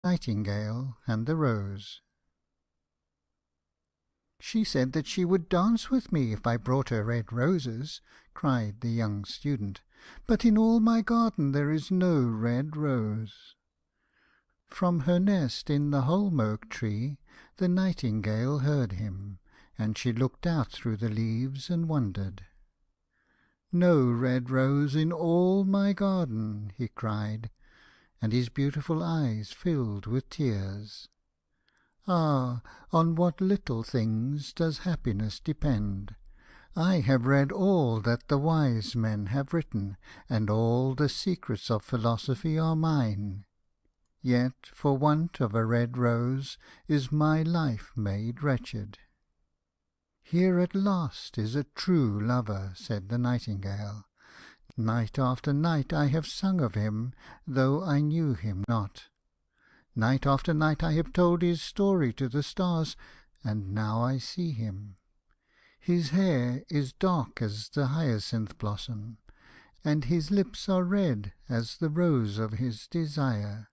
Nightingale and the Rose. "She said that she would dance with me if I brought her red roses," cried the young student, "but in all my garden there is no red rose." From her nest in the holm oak tree the Nightingale heard him, and she looked out through the leaves and wondered. "No red rose in all my garden," he cried, and his beautiful eyes filled with tears. "Ah, on what little things does happiness depend! I have read all that the wise men have written, and all the secrets of philosophy are mine. Yet for want of a red rose is my life made wretched." "Here at last is a true lover," said the Nightingale. "Night after night I have sung of him, though I knew him not. Night after night I have told his story to the stars, and now I see him. His hair is dark as the hyacinth blossom, and his lips are red as the rose of his desire.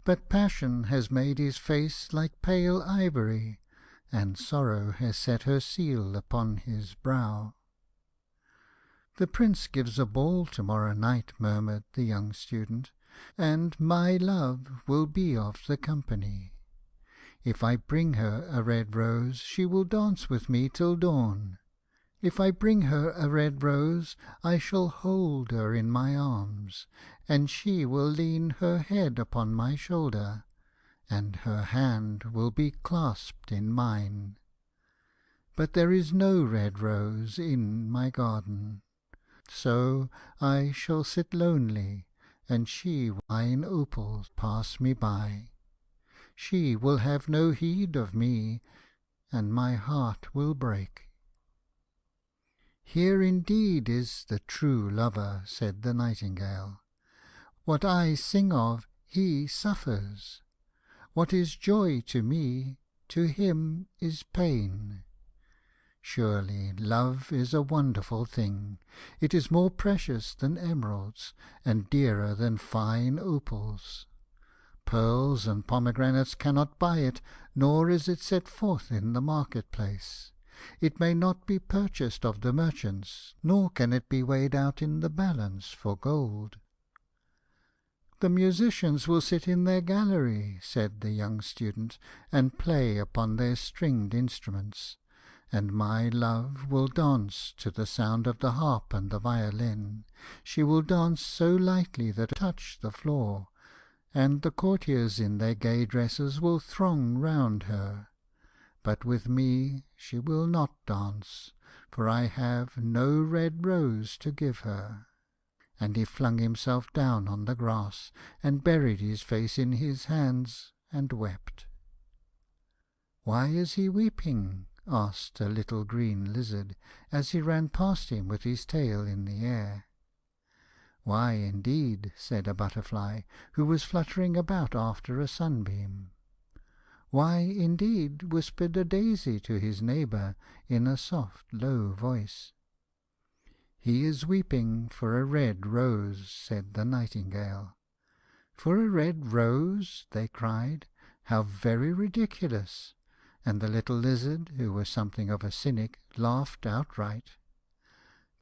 But passion has made his face like pale ivory, and sorrow has set her seal upon his brow." "The Prince gives a ball to-morrow night," murmured the young student, "and my love will be of the company. If I bring her a red rose she will dance with me till dawn. If I bring her a red rose I shall hold her in my arms, and she will lean her head upon my shoulder, and her hand will be clasped in mine. But there is no red rose in my garden. So I shall sit lonely, and she will in opals pass me by. She will have no heed of me, and my heart will break." "Here indeed is the true lover," said the Nightingale. "What I sing of he suffers. What is joy to me, to him is pain. Surely love is a wonderful thing. It is more precious than emeralds, and dearer than fine opals. Pearls and pomegranates cannot buy it, nor is it set forth in the market-place. It may not be purchased of the merchants, nor can it be weighed out in the balance for gold." "The musicians will sit in their gallery," said the young student, "and play upon their stringed instruments, and my love will dance to the sound of the harp and the violin. She will dance so lightly that it touch the floor, and the courtiers in their gay dresses will throng round her. But with me she will not dance, for I have no red rose to give her." And he flung himself down on the grass, and buried his face in his hands, and wept. "Why is he weeping?" asked a little green lizard, as he ran past him with his tail in the air. "Why, indeed?" said a butterfly, who was fluttering about after a sunbeam. "Why, indeed?" whispered a daisy to his neighbour in a soft, low voice. "He is weeping for a red rose," said the Nightingale. "For a red rose?" they cried. "How very ridiculous!" And the little lizard, who was something of a cynic, laughed outright.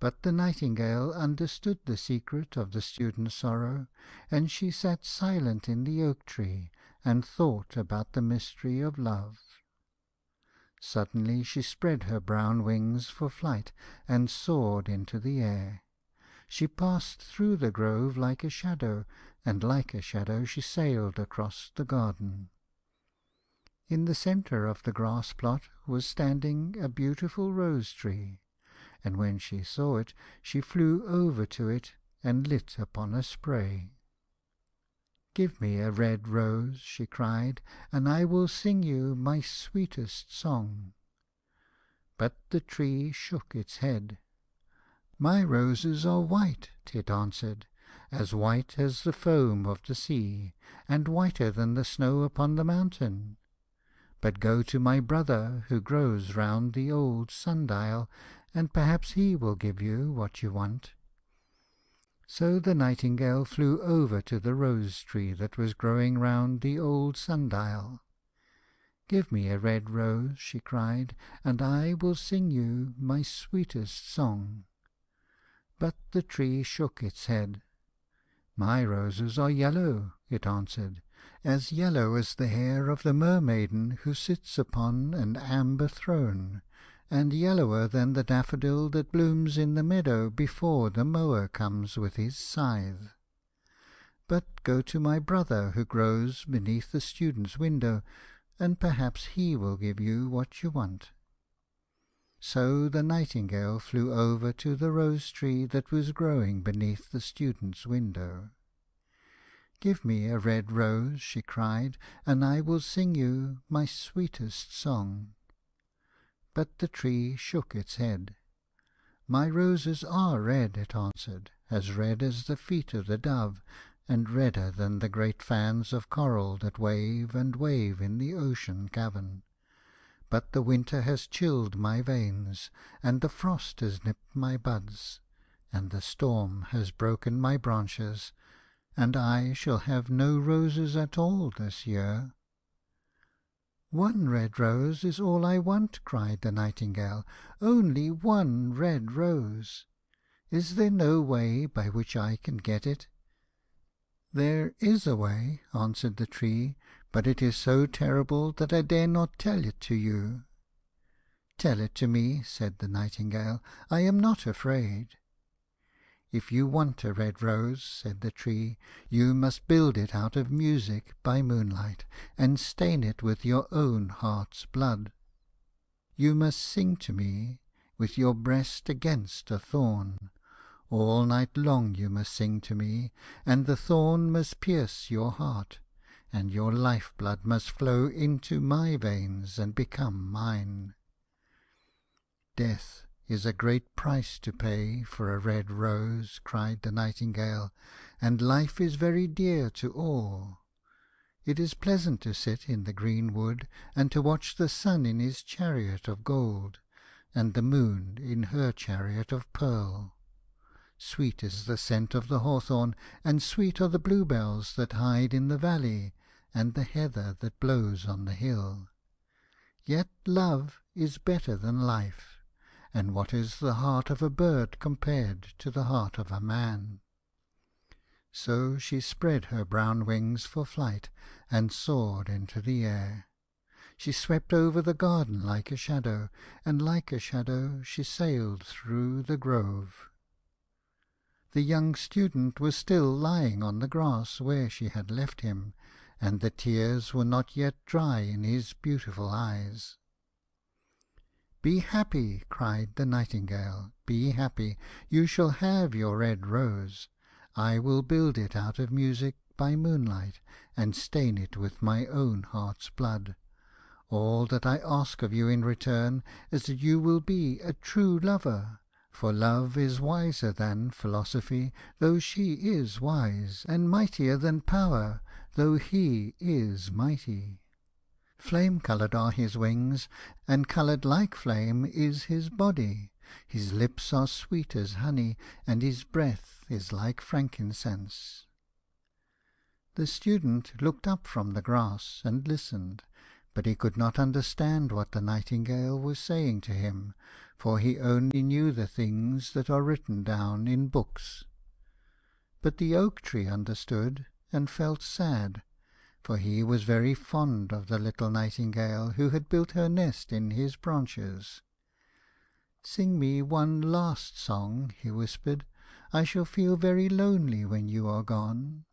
But the Nightingale understood the secret of the student's sorrow, and she sat silent in the oak tree, and thought about the mystery of love. Suddenly she spread her brown wings for flight, and soared into the air. She passed through the grove like a shadow, and like a shadow she sailed across the garden. In the centre of the grass plot was standing a beautiful rose tree, and when she saw it she flew over to it and lit upon a spray. "Give me a red rose," she cried, "and I will sing you my sweetest song." But the tree shook its head. "My roses are white," it answered, "as white as the foam of the sea, and whiter than the snow upon the mountain. But go to my brother, who grows round the old sundial, and perhaps he will give you what you want." So the Nightingale flew over to the rose tree that was growing round the old sundial. "Give me a red rose," she cried, "and I will sing you my sweetest song." But the tree shook its head. "My roses are yellow," it answered, "as yellow as the hair of the mermaiden who sits upon an amber throne, and yellower than the daffodil that blooms in the meadow before the mower comes with his scythe. But go to my brother who grows beneath the student's window, and perhaps he will give you what you want." So the Nightingale flew over to the rose tree that was growing beneath the student's window. "Give me a red rose," she cried, "and I will sing you my sweetest song." But the tree shook its head. "My roses are red," it answered, "as red as the feet of the dove, and redder than the great fans of coral that wave and wave in the ocean cavern. But the winter has chilled my veins, and the frost has nipped my buds, and the storm has broken my branches, and I shall have no roses at all this year." "One red rose is all I want," cried the Nightingale, "only one red rose. Is there no way by which I can get it?" "There is a way," answered the tree, "but it is so terrible that I dare not tell it to you." "Tell it to me," said the Nightingale, "I am not afraid." "If you want a red rose," said the tree, "you must build it out of music by moonlight, and stain it with your own heart's blood. You must sing to me with your breast against a thorn. All night long you must sing to me, and the thorn must pierce your heart, and your life-blood must flow into my veins and become mine." "Death is a great price to pay for a red rose," cried the Nightingale, "and life is very dear to all. It is pleasant to sit in the green wood and to watch the sun in his chariot of gold, and the moon in her chariot of pearl. Sweet is the scent of the hawthorn, and sweet are the bluebells that hide in the valley, and the heather that blows on the hill. Yet love is better than life, and what is the heart of a bird compared to the heart of a man?" So she spread her brown wings for flight, and soared into the air. She swept over the garden like a shadow, and like a shadow she sailed through the grove. The young student was still lying on the grass where she had left him, and the tears were not yet dry in his beautiful eyes. "Be happy," cried the Nightingale, "be happy. You shall have your red rose. I will build it out of music by moonlight, and stain it with my own heart's blood. All that I ask of you in return is that you will be a true lover, for love is wiser than philosophy, though she is wise, and mightier than power, though he is mighty. Flame-coloured are his wings, and coloured like flame is his body. His lips are sweet as honey, and his breath is like frankincense." The student looked up from the grass and listened, but he could not understand what the Nightingale was saying to him, for he only knew the things that are written down in books. But the oak tree understood, and felt sad, for he was very fond of the little Nightingale who had built her nest in his branches. "Sing me one last song," he whispered. "I shall feel very lonely when you are gone."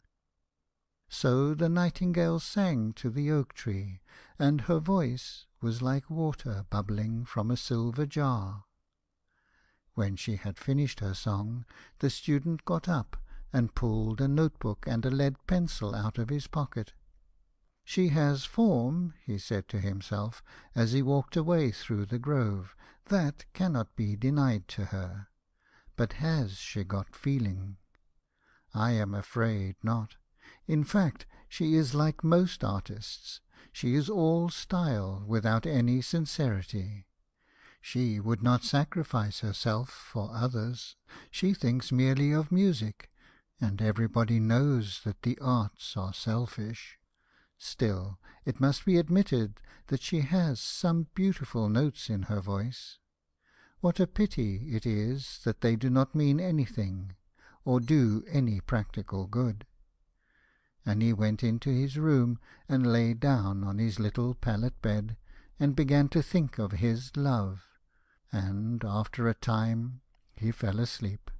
So the Nightingale sang to the oak tree, and her voice was like water bubbling from a silver jar. When she had finished her song, the student got up and pulled a notebook and a lead pencil out of his pocket. "She has form," he said to himself, as he walked away through the grove. "That cannot be denied to her. But has she got feeling? I am afraid not. In fact, she is like most artists. She is all style, without any sincerity. She would not sacrifice herself for others. She thinks merely of music, and everybody knows that the arts are selfish. Still, it must be admitted that she has some beautiful notes in her voice. What a pity it is that they do not mean anything, or do any practical good." And he went into his room and lay down on his little pallet bed, and began to think of his love, and after a time he fell asleep.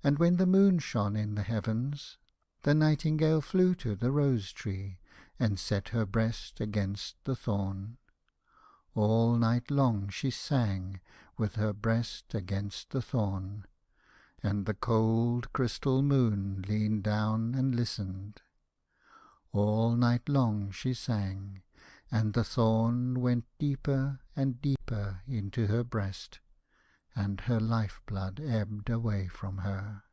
And when the moon shone in the heavens, the nightingale flew to the rose tree, and set her breast against the thorn. All night long she sang, with her breast against the thorn, and the cold crystal moon leaned down and listened. All night long she sang, and the thorn went deeper and deeper into her breast, and her life-blood ebbed away from her.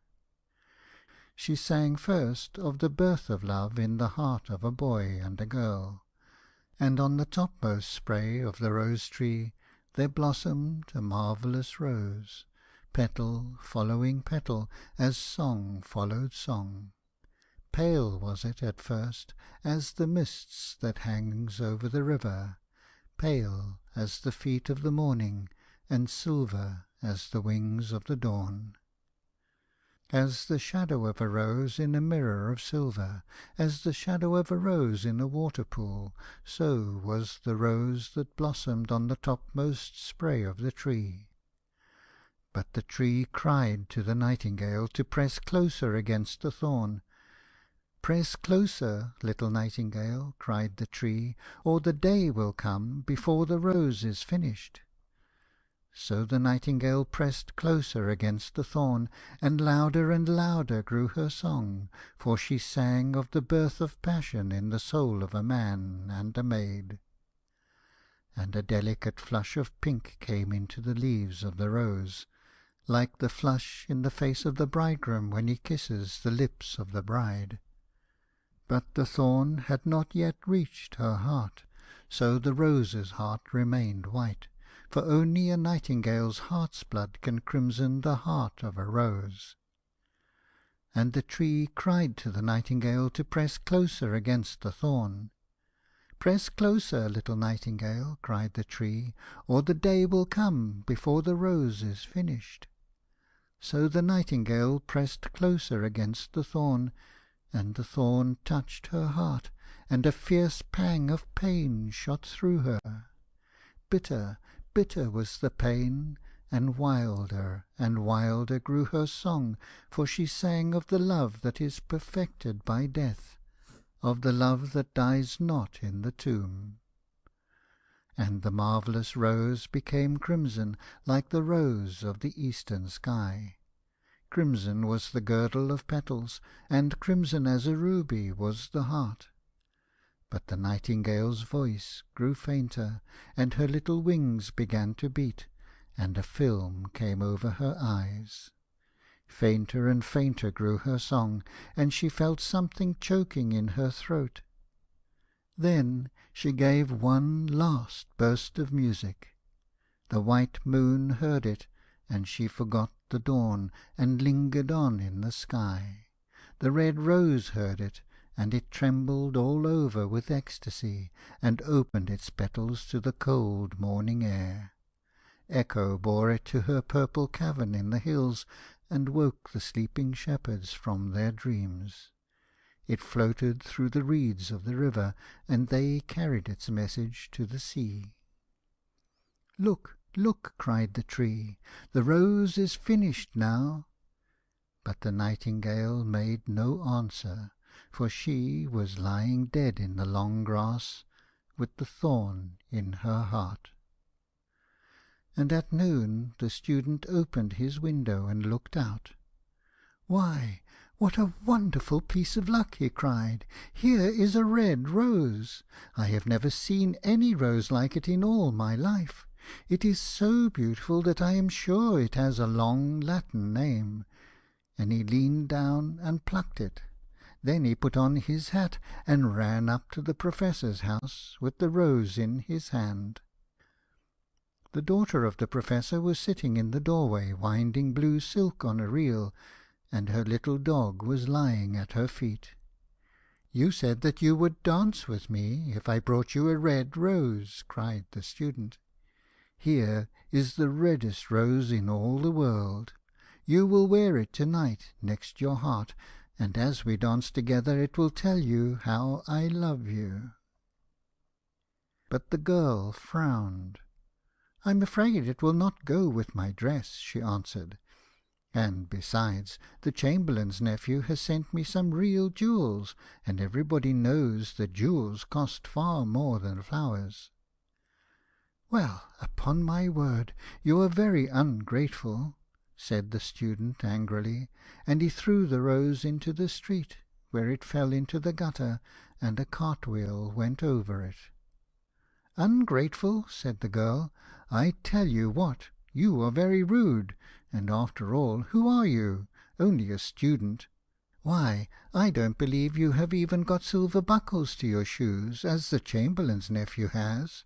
She sang first of the birth of love in the heart of a boy and a girl, and on the topmost spray of the rose-tree there blossomed a marvellous rose, petal following petal, as song followed song. Pale was it at first as the mists that hangs over the river, pale as the feet of the morning, and silver as the wings of the dawn. As the shadow of a rose in a mirror of silver, as the shadow of a rose in a water-pool, so was the rose that blossomed on the topmost spray of the tree. But the tree cried to the nightingale to press closer against the thorn. "Press closer, little nightingale," cried the tree, "or the day will come before the rose is finished." So the nightingale pressed closer against the thorn, and louder grew her song, for she sang of the birth of passion in the soul of a man and a maid. And a delicate flush of pink came into the leaves of the rose, like the flush in the face of the bridegroom when he kisses the lips of the bride. But the thorn had not yet reached her heart, so the rose's heart remained white, for only a nightingale's heart's blood can crimson the heart of a rose. And the tree cried to the nightingale to press closer against the thorn. "Press closer, little nightingale," cried the tree, "or the day will come before the rose is finished." So the nightingale pressed closer against the thorn, and the thorn touched her heart, and a fierce pang of pain shot through her. Bitter, bitter was the pain, and wilder grew her song, for she sang of the love that is perfected by death, of the love that dies not in the tomb. And the marvellous rose became crimson, like the rose of the eastern sky. Crimson was the girdle of petals, and crimson as a ruby was the heart. But the nightingale's voice grew fainter, and her little wings began to beat, and a film came over her eyes. Fainter and fainter grew her song, and she felt something choking in her throat. Then she gave one last burst of music. The white moon heard it, and she forgot the dawn, and lingered on in the sky. The red rose heard it, and it trembled all over with ecstasy, and opened its petals to the cold morning air. Echo bore it to her purple cavern in the hills, and woke the sleeping shepherds from their dreams. It floated through the reeds of the river, and they carried its message to the sea. "Look, look," cried the tree, "the rose is finished now." But the nightingale made no answer, for she was lying dead in the long grass, with the thorn in her heart. And at noon the student opened his window and looked out. "Why, what a wonderful piece of luck!" he cried. "Here is a red rose. I have never seen any rose like it in all my life. It is so beautiful that I am sure it has a long Latin name." And he leaned down and plucked it. Then he put on his hat and ran up to the Professor's house with the rose in his hand. The daughter of the Professor was sitting in the doorway winding blue silk on a reel, and her little dog was lying at her feet. "You said that you would dance with me if I brought you a red rose," cried the Student. "Here is the reddest rose in all the world. You will wear it to-night next your heart, and as we dance together it will tell you how I love you." But the girl frowned. "I'm afraid it will not go with my dress," she answered. "And besides, the Chamberlain's nephew has sent me some real jewels, and everybody knows that jewels cost far more than flowers." "Well, upon my word, you are very ungrateful," said the Student angrily, and he threw the rose into the street, where it fell into the gutter, and a cartwheel went over it. "Ungrateful," said the girl. "I tell you what, you are very rude, and after all, who are you? Only a student. Why, I don't believe you have even got silver buckles to your shoes, as the Chamberlain's nephew has."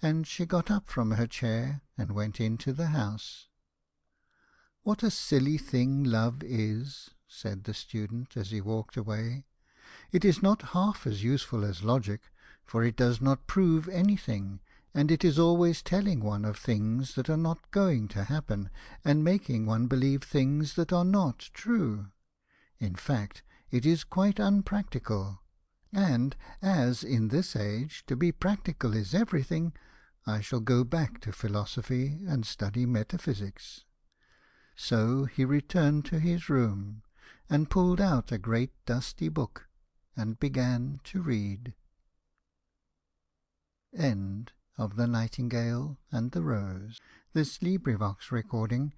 And she got up from her chair and went into the house. "What a silly thing love is," said the Student as he walked away. "It is not half as useful as logic, for it does not prove anything, and it is always telling one of things that are not going to happen, and making one believe things that are not true. In fact, it is quite unpractical, and as in this age to be practical is everything, I shall go back to philosophy and study metaphysics." So he returned to his room, and pulled out a great dusty book, and began to read. End of The Nightingale and the Rose. This LibriVox recording